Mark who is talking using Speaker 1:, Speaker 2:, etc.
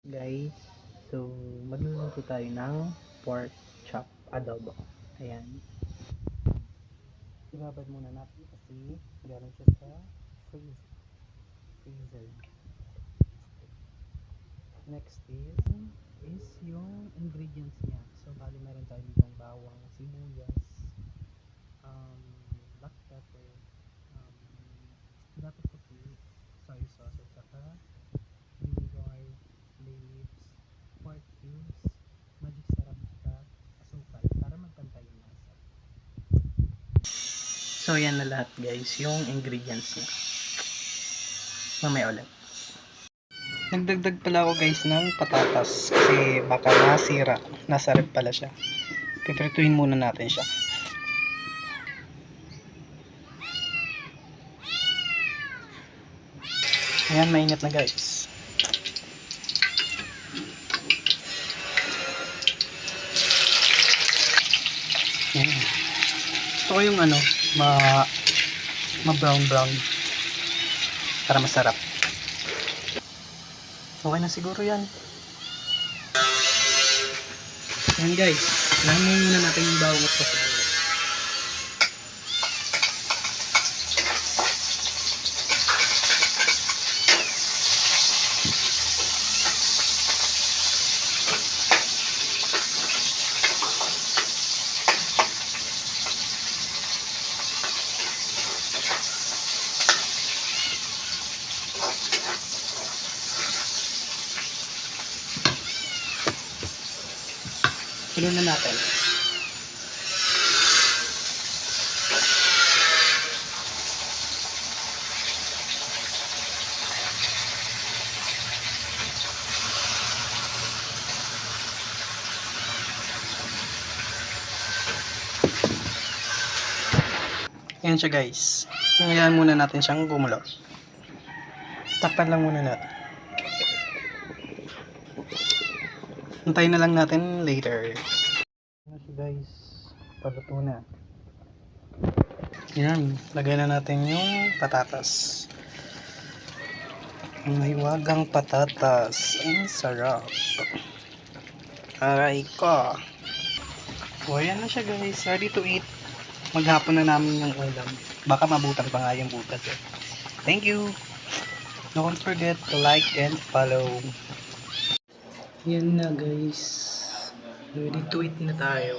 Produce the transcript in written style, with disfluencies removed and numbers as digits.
Speaker 1: Guys, so magluluto tayo ng pork chop adobo. Ayan. Ibabad muna natin kasi galing siya sa freezer. Next is yung ingredients niya. So bali meron tayo ditong bawang, sibuyas, black pepper, dapat puti, soy sauce, at saka vinegar, leaves, pork cubes, magic sarap, at asukal para magpantay yung lasa. So yan na lahat guys, yung ingredients niya. Mamaya ulit. Nagdagdag pala ako guys ng patatas kasi baka nasira, nasa rep pala siya. Piprituhin muna natin siya. Ayan, mainit na guys. Ayan. Gusto ko yung ma brown para masarap. Okay na siguro yan. Ayan guys, lahanin muna natin yung bawang at sibuyas. Tulo na natin. Yan siya guys. Ngayon muna natin siyang kumulo. Takpan lang muna natin. Antayin na lang natin later. Yan siya guys. Paluto na. Yan. Lagay na natin yung patatas. May wagang patatas. Ang sarap. Aray ko. O yan na siya guys. Ready to eat. Maghapon na namin yung ulam. Baka mabutan pa nga yung butas eh. Thank you. Don't forget to like and follow. Yan na guys. Ready to eat na tayo.